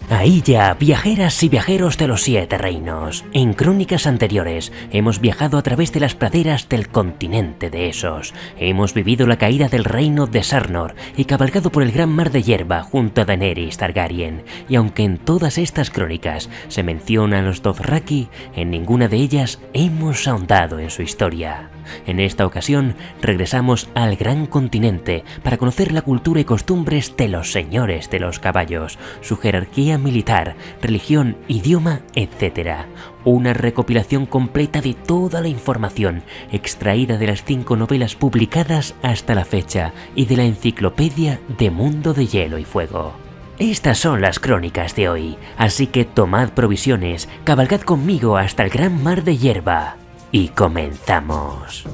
Ahí ya, viajeras y viajeros de los 7 reinos. En crónicas anteriores hemos viajado a través de las praderas del continente de Essos. Hemos vivido la caída del reino de Sarnor y cabalgado por el gran mar de hierba junto a Daenerys Targaryen. Y aunque en todas estas crónicas se mencionan los Dothraki, en ninguna de ellas hemos ahondado en su historia. En esta ocasión regresamos al gran continente para conocer la cultura y costumbres de los señores de los caballos, su jerarquía militar, religión, idioma, etc. Una recopilación completa de toda la información extraída de las 5 novelas publicadas hasta la fecha y de la enciclopedia de Mundo de Hielo y Fuego. Estas son las crónicas de hoy, así que tomad provisiones, cabalgad conmigo hasta el gran mar de hierba. Y comenzamos.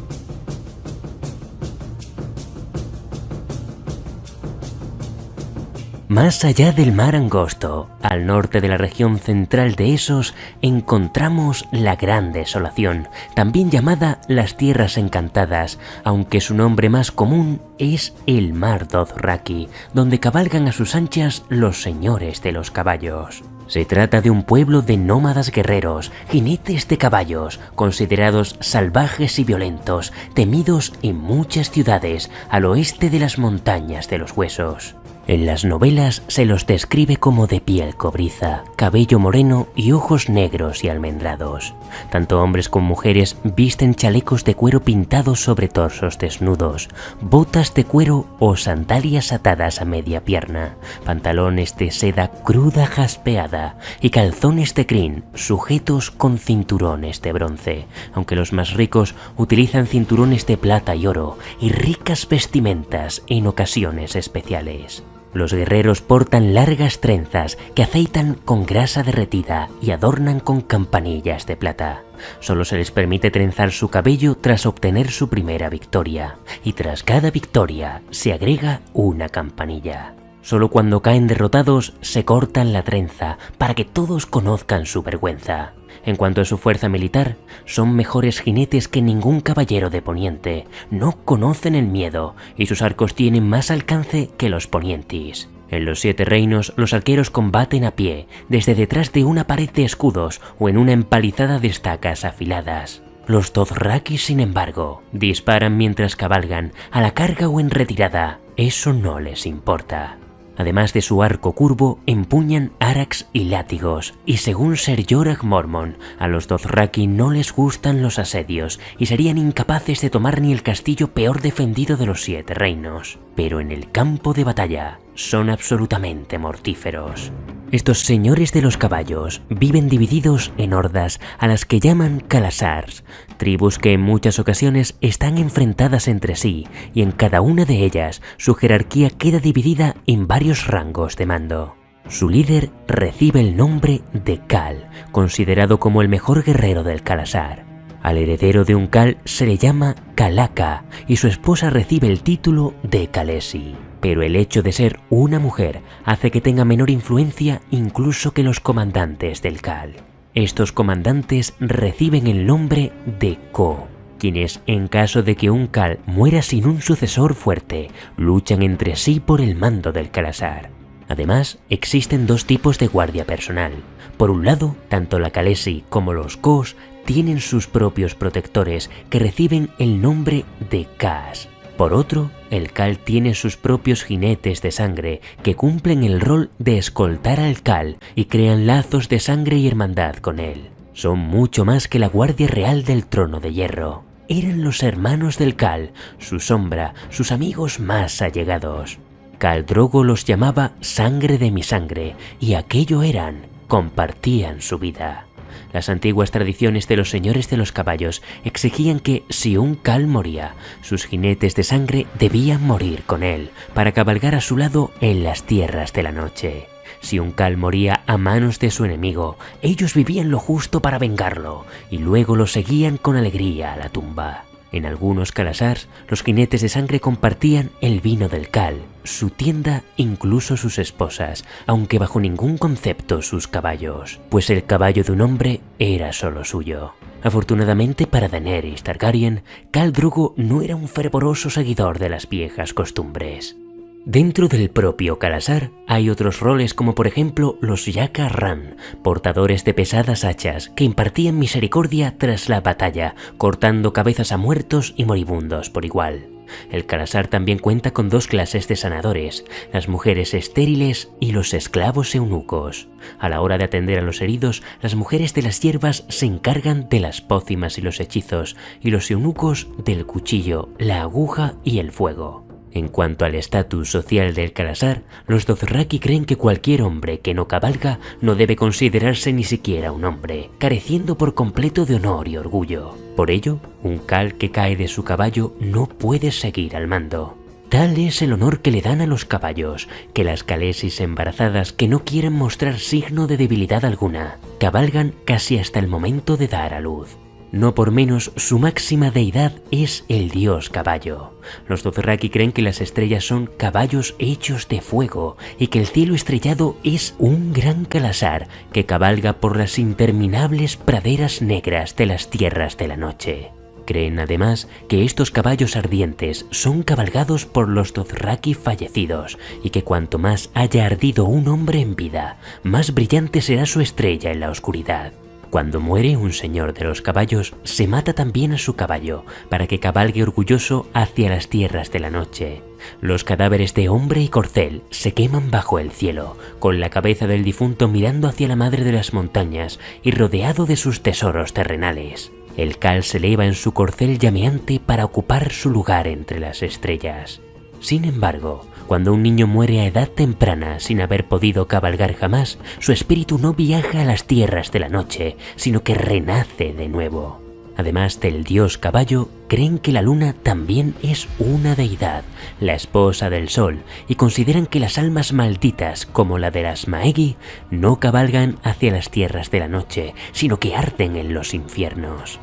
Más allá del mar angosto, al norte de la región central de Essos, encontramos la Gran Desolación, también llamada las Tierras Encantadas, aunque su nombre más común es el Mar Dothraki, donde cabalgan a sus anchas los señores de los caballos. Se trata de un pueblo de nómadas guerreros, jinetes de caballos, considerados salvajes y violentos, temidos en muchas ciudades al oeste de las montañas de los huesos. En las novelas se los describe como de piel cobriza, cabello moreno y ojos negros y almendrados. Tanto hombres como mujeres visten chalecos de cuero pintados sobre torsos desnudos, botas de cuero o sandalias atadas a media pierna, pantalones de seda cruda jaspeada y calzones de crin sujetos con cinturones de bronce, aunque los más ricos utilizan cinturones de plata y oro y ricas vestimentas en ocasiones especiales. Los guerreros portan largas trenzas que aceitan con grasa derretida y adornan con campanillas de plata. Solo se les permite trenzar su cabello tras obtener su primera victoria, y tras cada victoria se agrega una campanilla. Solo cuando caen derrotados se cortan la trenza para que todos conozcan su vergüenza. En cuanto a su fuerza militar, son mejores jinetes que ningún caballero de Poniente, no conocen el miedo y sus arcos tienen más alcance que los ponientis. En los 7 reinos los arqueros combaten a pie, desde detrás de una pared de escudos o en una empalizada de estacas afiladas. Los Dothraki, sin embargo, disparan mientras cabalgan, a la carga o en retirada, eso no les importa. Además de su arco curvo, empuñan arax y látigos, y según Ser Jorah Mormont, a los Dothraki no les gustan los asedios y serían incapaces de tomar ni el castillo peor defendido de los 7 reinos. Pero en el campo de batalla son absolutamente mortíferos. Estos señores de los caballos viven divididos en hordas a las que llaman khalasars, tribus que en muchas ocasiones están enfrentadas entre sí y en cada una de ellas su jerarquía queda dividida en varios rangos de mando. Su líder recibe el nombre de Khal, considerado como el mejor guerrero del khalasar. Al heredero de un Khal se le llama Khalaka y su esposa recibe el título de Khaleesi. Pero el hecho de ser una mujer hace que tenga menor influencia incluso que los comandantes del Khal. Estos comandantes reciben el nombre de Ko, quienes, en caso de que un Khal muera sin un sucesor fuerte, luchan entre sí por el mando del khalasar. Además, existen 2 tipos de guardia personal. Por un lado, tanto la Khaleesi como los Khos tienen sus propios protectores que reciben el nombre de Khas. Por otro, el Khal tiene sus propios jinetes de sangre que cumplen el rol de escoltar al Khal y crean lazos de sangre y hermandad con él. Son mucho más que la Guardia Real del Trono de Hierro. Eran los hermanos del Khal, su sombra, sus amigos más allegados. Khal Drogo los llamaba sangre de mi sangre y aquello eran, compartían su vida. Las antiguas tradiciones de los señores de los caballos exigían que, si un Khal moría, sus jinetes de sangre debían morir con él, para cabalgar a su lado en las tierras de la noche. Si un Khal moría a manos de su enemigo, ellos vivían lo justo para vengarlo, y luego lo seguían con alegría a la tumba. En algunos khalasars, los jinetes de sangre compartían el vino del Khal, su tienda, incluso sus esposas, aunque bajo ningún concepto sus caballos, pues el caballo de un hombre era solo suyo. Afortunadamente para Daenerys Targaryen, Khal Drogo no era un fervoroso seguidor de las viejas costumbres. Dentro del propio Kalasar hay otros roles como por ejemplo los Yaka Ran, portadores de pesadas hachas que impartían misericordia tras la batalla, cortando cabezas a muertos y moribundos por igual. El Kalasar también cuenta con dos clases de sanadores, las mujeres estériles y los esclavos eunucos. A la hora de atender a los heridos, las mujeres de las hierbas se encargan de las pócimas y los hechizos, y los eunucos del cuchillo, la aguja y el fuego. En cuanto al estatus social del Kalasar, los Dothraki creen que cualquier hombre que no cabalga no debe considerarse ni siquiera un hombre, careciendo por completo de honor y orgullo. Por ello, un Khal que cae de su caballo no puede seguir al mando. Tal es el honor que le dan a los caballos, que las Khaleesi embarazadas que no quieren mostrar signo de debilidad alguna, cabalgan casi hasta el momento de dar a luz. No por menos, su máxima deidad es el dios caballo. Los Dothraki creen que las estrellas son caballos hechos de fuego y que el cielo estrellado es un gran Kalasar que cabalga por las interminables praderas negras de las tierras de la noche. Creen además que estos caballos ardientes son cabalgados por los Dothraki fallecidos y que cuanto más haya ardido un hombre en vida, más brillante será su estrella en la oscuridad. Cuando muere un señor de los caballos, se mata también a su caballo, para que cabalgue orgulloso hacia las tierras de la noche. Los cadáveres de hombre y corcel se queman bajo el cielo, con la cabeza del difunto mirando hacia la madre de las montañas y rodeado de sus tesoros terrenales. El Khal se eleva en su corcel llameante para ocupar su lugar entre las estrellas. Sin embargo, cuando un niño muere a edad temprana sin haber podido cabalgar jamás, su espíritu no viaja a las tierras de la noche, sino que renace de nuevo. Además del dios caballo, creen que la luna también es una deidad, la esposa del sol, y consideran que las almas malditas, como la de las Maegi, no cabalgan hacia las tierras de la noche, sino que arden en los infiernos.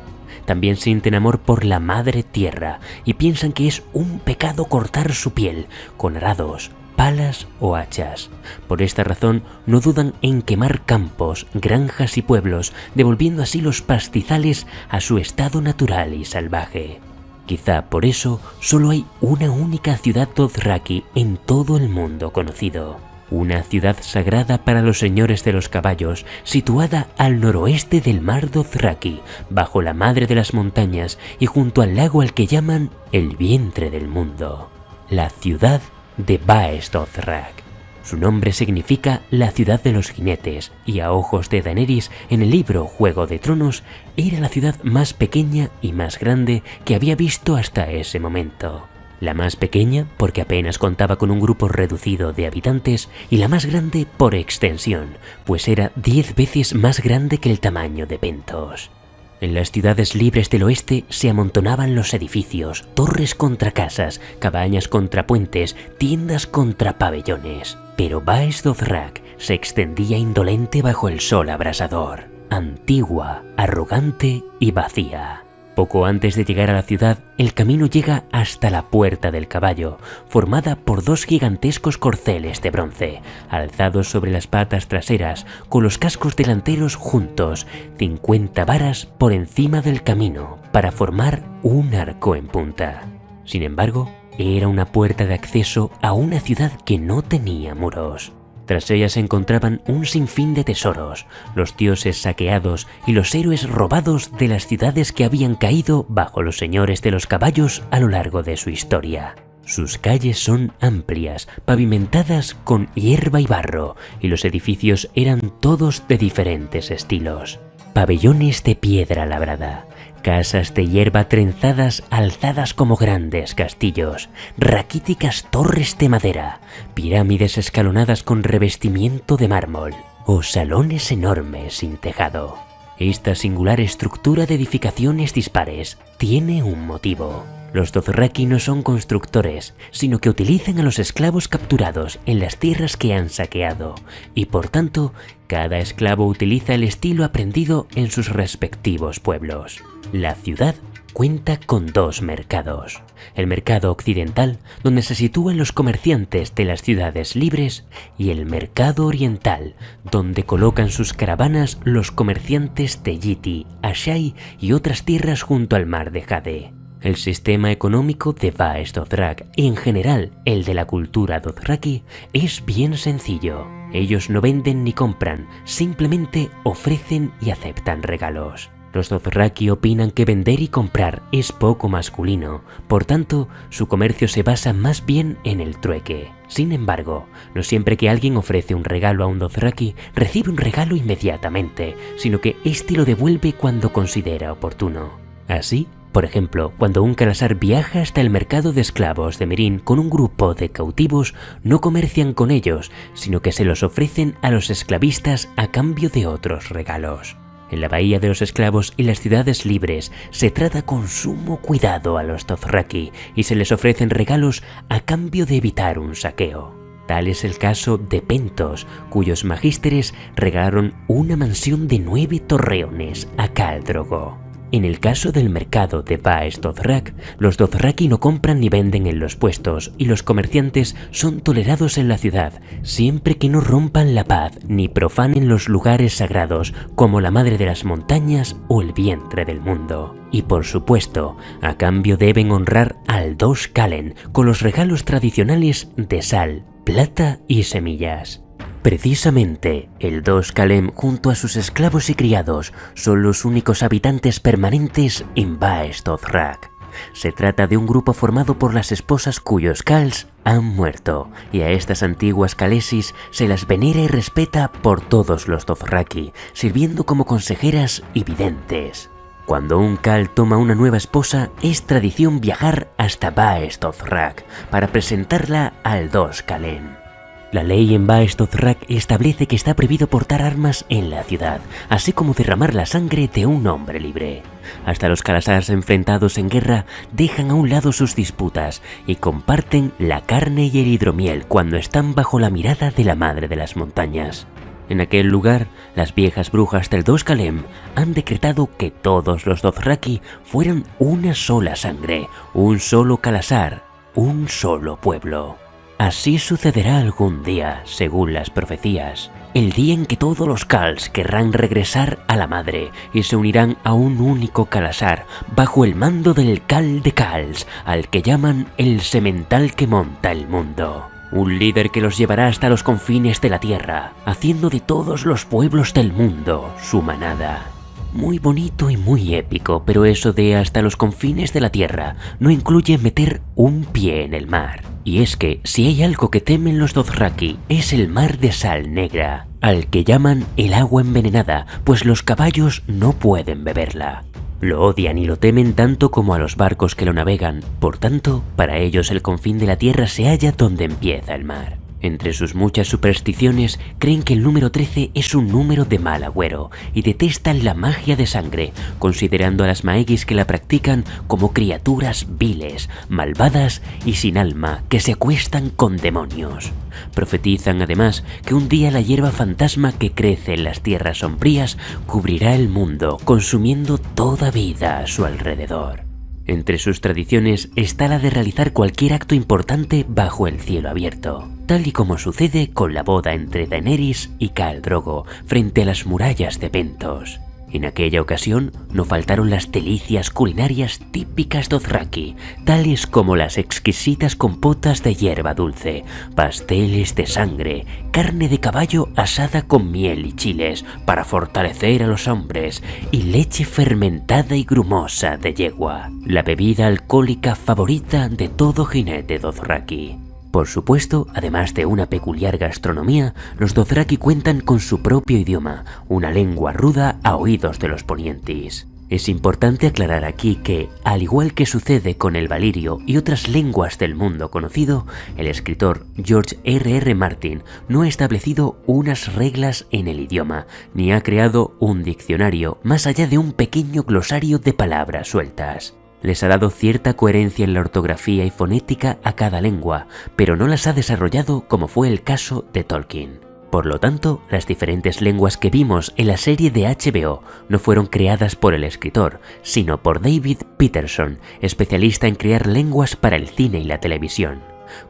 También sienten amor por la madre tierra y piensan que es un pecado cortar su piel con arados, palas o hachas. Por esta razón no dudan en quemar campos, granjas y pueblos, devolviendo así los pastizales a su estado natural y salvaje. Quizá por eso solo hay una única ciudad Dothraki en todo el mundo conocido. Una ciudad sagrada para los señores de los caballos, situada al noroeste del mar Dothraki, bajo la madre de las montañas y junto al lago al que llaman el vientre del mundo, la ciudad de Baes Dothrak. Su nombre significa la ciudad de los jinetes, y a ojos de Daenerys, en el libro Juego de Tronos, era la ciudad más pequeña y más grande que había visto hasta ese momento. La más pequeña porque apenas contaba con un grupo reducido de habitantes y la más grande por extensión, pues era 10 veces más grande que el tamaño de Pentos. En las ciudades libres del oeste se amontonaban los edificios, torres contra casas, cabañas contra puentes, tiendas contra pabellones. Pero Baes Dothrak se extendía indolente bajo el sol abrasador, antigua, arrogante y vacía. Poco antes de llegar a la ciudad, el camino llega hasta la Puerta del Caballo, formada por dos gigantescos corceles de bronce, alzados sobre las patas traseras, con los cascos delanteros juntos, 50 varas por encima del camino, para formar un arco en punta. Sin embargo, era una puerta de acceso a una ciudad que no tenía muros. Tras ella se encontraban un sinfín de tesoros, los dioses saqueados y los héroes robados de las ciudades que habían caído bajo los señores de los caballos a lo largo de su historia. Sus calles son amplias, pavimentadas con hierba y barro, y los edificios eran todos de diferentes estilos. Pabellones de piedra labrada, casas de hierba trenzadas alzadas como grandes castillos, raquíticas torres de madera, pirámides escalonadas con revestimiento de mármol o salones enormes sin tejado. Esta singular estructura de edificaciones dispares tiene un motivo. Los Dothraki no son constructores, sino que utilizan a los esclavos capturados en las tierras que han saqueado, y por tanto, cada esclavo utiliza el estilo aprendido en sus respectivos pueblos. La ciudad cuenta con dos mercados. El mercado occidental, donde se sitúan los comerciantes de las ciudades libres, y el mercado oriental, donde colocan sus caravanas los comerciantes de Yiti, Asshai y otras tierras junto al mar de Jade. El sistema económico de Vaes Dothrak y en general el de la cultura Dothraki es bien sencillo. Ellos no venden ni compran, simplemente ofrecen y aceptan regalos. Los Dothraki opinan que vender y comprar es poco masculino, por tanto, su comercio se basa más bien en el trueque. Sin embargo, no siempre que alguien ofrece un regalo a un Dothraki recibe un regalo inmediatamente, sino que éste lo devuelve cuando considera oportuno. Así, por ejemplo, cuando un Khalasar viaja hasta el mercado de esclavos de Meereen con un grupo de cautivos, no comercian con ellos, sino que se los ofrecen a los esclavistas a cambio de otros regalos. En la Bahía de los Esclavos y las ciudades libres se trata con sumo cuidado a los Dothraki y se les ofrecen regalos a cambio de evitar un saqueo. Tal es el caso de Pentos, cuyos magísteres regalaron una mansión de 9 torreones a Khal Drogo. En el caso del mercado de Vaes Dothrak, los Dothraki no compran ni venden en los puestos y los comerciantes son tolerados en la ciudad, siempre que no rompan la paz ni profanen los lugares sagrados como la Madre de las Montañas o el vientre del mundo. Y por supuesto, a cambio deben honrar al Dos Kalen con los regalos tradicionales de sal, plata y semillas. Precisamente, el Dos Kalem junto a sus esclavos y criados son los únicos habitantes permanentes en Vaes Dothrak. Se trata de un grupo formado por las esposas cuyos Khals han muerto, y a estas antiguas Khalesis se las venera y respeta por todos los Dothraki, sirviendo como consejeras y videntes. Cuando un Khal toma una nueva esposa, es tradición viajar hasta Vaes Dothrak para presentarla al Dos Kalem. La ley en Vaes Dothrak establece que está prohibido portar armas en la ciudad, así como derramar la sangre de un hombre libre. Hasta los Khalasars enfrentados en guerra dejan a un lado sus disputas y comparten la carne y el hidromiel cuando están bajo la mirada de la Madre de las Montañas. En aquel lugar, las viejas brujas del Dos Kalem han decretado que todos los Dothraki fueran una sola sangre, un solo Khalasar, un solo pueblo. Así sucederá algún día, según las profecías, el día en que todos los Khals querrán regresar a la Madre y se unirán a un único Khalasar bajo el mando del Khal de Khals, al que llaman el semental que monta el mundo. Un líder que los llevará hasta los confines de la tierra, haciendo de todos los pueblos del mundo su manada. Muy bonito y muy épico, pero eso de hasta los confines de la tierra no incluye meter un pie en el mar. Y es que si hay algo que temen los Dothraki es el mar de sal negra, al que llaman el agua envenenada, pues los caballos no pueden beberla. Lo odian y lo temen tanto como a los barcos que lo navegan, por tanto, para ellos el confín de la tierra se halla donde empieza el mar. Entre sus muchas supersticiones, creen que el número 13 es un número de mal agüero y detestan la magia de sangre, considerando a las Maegis que la practican como criaturas viles, malvadas y sin alma que se acuestan con demonios. Profetizan además que un día la hierba fantasma que crece en las tierras sombrías cubrirá el mundo, consumiendo toda vida a su alrededor. Entre sus tradiciones está la de realizar cualquier acto importante bajo el cielo abierto, tal y como sucede con la boda entre Daenerys y Khal Drogo frente a las murallas de Pentos. En aquella ocasión no faltaron las delicias culinarias típicas Dothraki, tales como las exquisitas compotas de hierba dulce, pasteles de sangre, carne de caballo asada con miel y chiles para fortalecer a los hombres y leche fermentada y grumosa de yegua, la bebida alcohólica favorita de todo jinete Dothraki. Por supuesto, además de una peculiar gastronomía, los Dothraki cuentan con su propio idioma, una lengua ruda a oídos de los ponientis. Es importante aclarar aquí que, al igual que sucede con el valirio y otras lenguas del mundo conocido, el escritor George R.R. Martin no ha establecido unas reglas en el idioma, ni ha creado un diccionario más allá de un pequeño glosario de palabras sueltas. Les ha dado cierta coherencia en la ortografía y fonética a cada lengua, pero no las ha desarrollado como fue el caso de Tolkien. Por lo tanto, las diferentes lenguas que vimos en la serie de HBO no fueron creadas por el escritor, sino por David Peterson, especialista en crear lenguas para el cine y la televisión.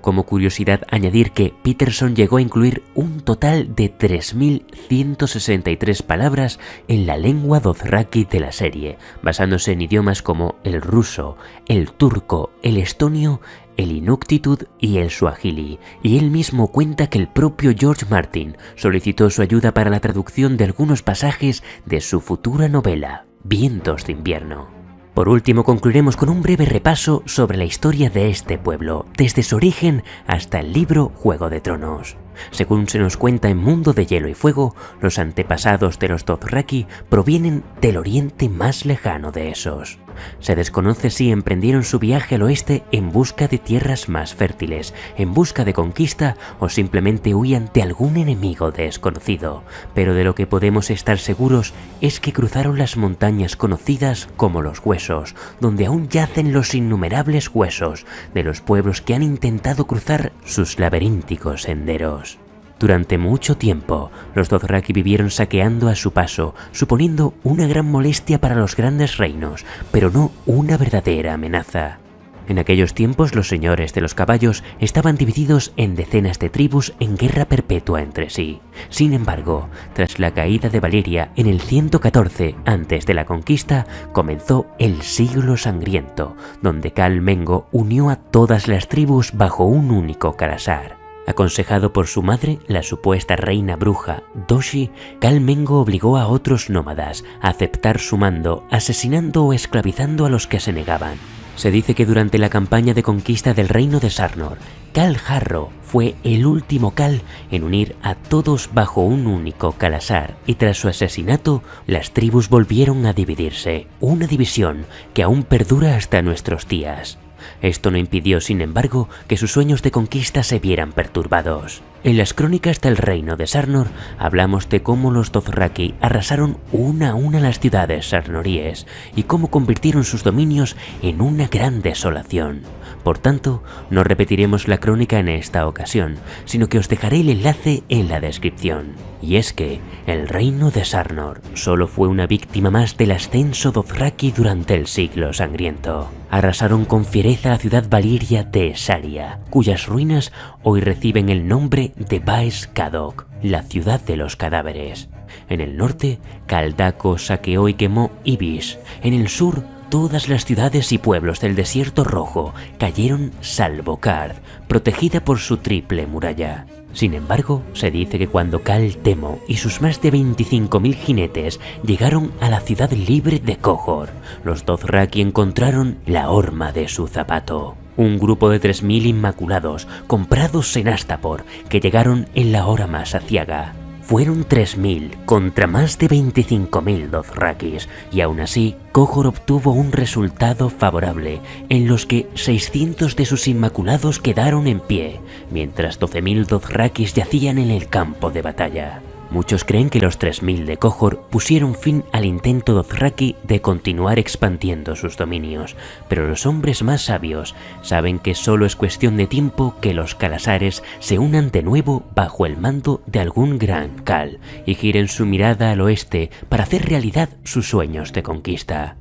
Como curiosidad añadir que Peterson llegó a incluir un total de 3.163 palabras en la lengua dothraki de la serie, basándose en idiomas como el ruso, el turco, el estonio, el inuktitut y el suajili, y él mismo cuenta que el propio George Martin solicitó su ayuda para la traducción de algunos pasajes de su futura novela, Vientos de invierno. Por último, concluiremos con un breve repaso sobre la historia de este pueblo, desde su origen hasta el libro Juego de Tronos. Según se nos cuenta en Mundo de Hielo y Fuego, los antepasados de los Dothraki provienen del oriente más lejano de esos. Se desconoce si emprendieron su viaje al oeste en busca de tierras más fértiles, en busca de conquista o simplemente huían de algún enemigo desconocido, pero de lo que podemos estar seguros es que cruzaron las montañas conocidas como los Huesos, donde aún yacen los innumerables huesos de los pueblos que han intentado cruzar sus laberínticos senderos. Durante mucho tiempo, los Dothraki vivieron saqueando a su paso, suponiendo una gran molestia para los grandes reinos, pero no una verdadera amenaza. En aquellos tiempos, los señores de los caballos estaban divididos en decenas de tribus en guerra perpetua entre sí. Sin embargo, tras la caída de Valiria en el 114 antes de la conquista, comenzó el Siglo Sangriento, donde Khal Mengo unió a todas las tribus bajo un único Khalasar. Aconsejado por su madre, la supuesta reina bruja Doshi, Khal Mengo obligó a otros nómadas a aceptar su mando, asesinando o esclavizando a los que se negaban. Se dice que durante la campaña de conquista del reino de Sarnor, Khal Jarro fue el último Khal en unir a todos bajo un único Khalasar, y tras su asesinato, las tribus volvieron a dividirse, una división que aún perdura hasta nuestros días. Esto no impidió, sin embargo, que sus sueños de conquista se vieran perturbados. En las crónicas del reino de Sarnor hablamos de cómo los Dothraki arrasaron una a una las ciudades sarnoríes y cómo convirtieron sus dominios en una gran desolación. Por tanto, no repetiremos la crónica en esta ocasión, sino que os dejaré el enlace en la descripción. Y es que el reino de Sarnor solo fue una víctima más del ascenso Dothraki durante el Siglo Sangriento. Arrasaron con fiereza la ciudad valiria de Esaria, cuyas ruinas hoy reciben el nombre de Baes Kadok, la ciudad de los cadáveres. En el norte, Khal Dako saqueó y quemó Ibis. En el sur, todas las ciudades y pueblos del Desierto Rojo cayeron salvo Karth, protegida por su triple muralla. Sin embargo, se dice que cuando Khal Temo y sus más de 25.000 jinetes llegaron a la ciudad libre de Qohor, los Dothraki encontraron la horma de su zapato. Un grupo de 3.000 inmaculados, comprados en Astapor, que llegaron en la hora más aciaga. Fueron 3.000 contra más de 25.000 Dothrakis, y aún así, Qohor obtuvo un resultado favorable, en los que 600 de sus inmaculados quedaron en pie, mientras 12.000 Dothrakis yacían en el campo de batalla. Muchos creen que los 3.000 de Qohor pusieron fin al intento Dothraki de continuar expandiendo sus dominios, pero los hombres más sabios saben que solo es cuestión de tiempo que los Khalasares se unan de nuevo bajo el mando de algún gran Khal y giren su mirada al oeste para hacer realidad sus sueños de conquista.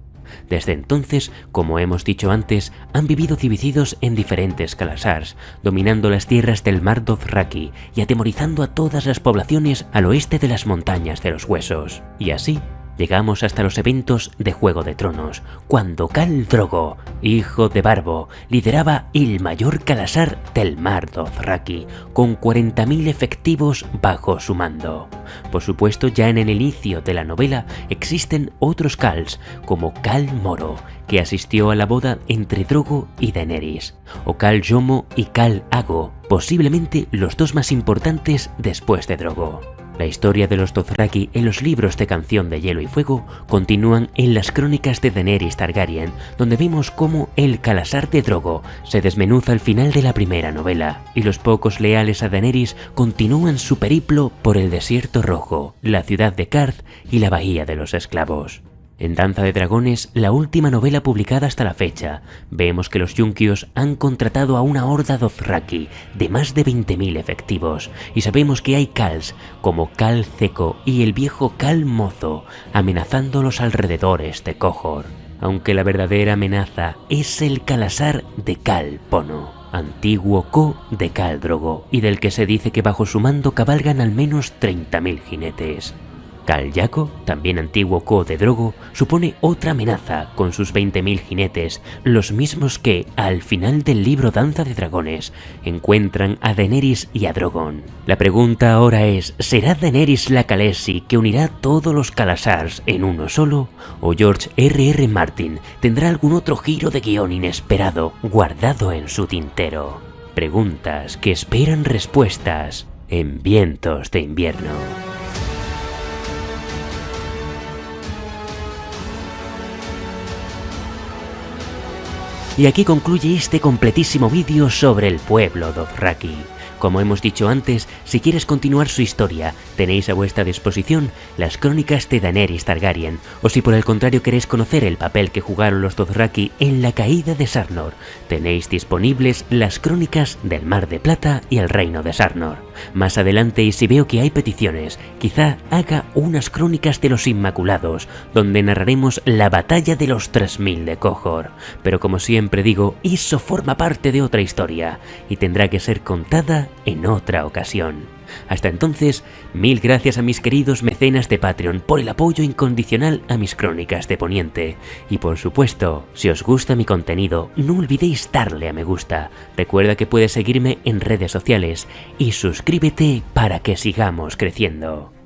Desde entonces, como hemos dicho antes, han vivido divididos en diferentes Khalasars, dominando las tierras del mar Dothraki y atemorizando a todas las poblaciones al oeste de las montañas de los Huesos. Y así, llegamos hasta los eventos de Juego de Tronos, cuando Khal Drogo, hijo de Barbo, lideraba el mayor Khalasar del mar Dothraki, con 40.000 efectivos bajo su mando. Por supuesto, ya en el inicio de la novela existen otros Khals, como Khal Moro, que asistió a la boda entre Drogo y Daenerys, o Khal Yomo y Khal Ago, posiblemente los dos más importantes después de Drogo. La historia de los Dothraki en los libros de Canción de Hielo y Fuego continúan en las crónicas de Daenerys Targaryen, donde vemos cómo el Khalasar de Drogo se desmenuza al final de la primera novela, y los pocos leales a Daenerys continúan su periplo por el Desierto Rojo, la ciudad de Karth y la Bahía de los Esclavos. En Danza de Dragones, la última novela publicada hasta la fecha, vemos que los Yunkios han contratado a una horda Dothraki de más de 20.000 efectivos, y sabemos que hay Khals como Khal Ceco y el viejo Khal Mozo amenazando los alrededores de Qohor, aunque la verdadera amenaza es el Khalasar de Khal Pono. antiguo Co de Khal Drogo, y del que se dice que bajo su mando cabalgan al menos 30.000 jinetes. Khal Yakko, también antiguo Co de Drogo, supone otra amenaza con sus 20.000 jinetes, los mismos que, al final del libro Danza de Dragones, encuentran a Daenerys y a Drogon. La pregunta ahora es, ¿será Daenerys la Khaleesi que unirá todos los Khalasars en uno solo? ¿O George R.R. Martin tendrá algún otro giro de guión inesperado guardado en su tintero? Preguntas que esperan respuestas en Vientos de Invierno. Y aquí concluye este completísimo vídeo sobre el pueblo Dothraki. Como hemos dicho antes, si quieres continuar su historia, tenéis a vuestra disposición las crónicas de Daenerys Targaryen, o si por el contrario queréis conocer el papel que jugaron los Dothraki en la caída de Sarnor, tenéis disponibles las crónicas del Mar de Plata y el Reino de Sarnor. Más adelante, y si veo que hay peticiones, quizá haga unas crónicas de los Inmaculados, donde narraremos la batalla de los 3000 de Qohor. Pero como siempre digo, eso forma parte de otra historia, y tendrá que ser contada en otra ocasión. Hasta entonces, mil gracias a mis queridos mecenas de Patreon por el apoyo incondicional a mis crónicas de Poniente. Y por supuesto, si os gusta mi contenido, no olvidéis darle a me gusta. Recuerda que puedes seguirme en redes sociales y suscríbete para que sigamos creciendo.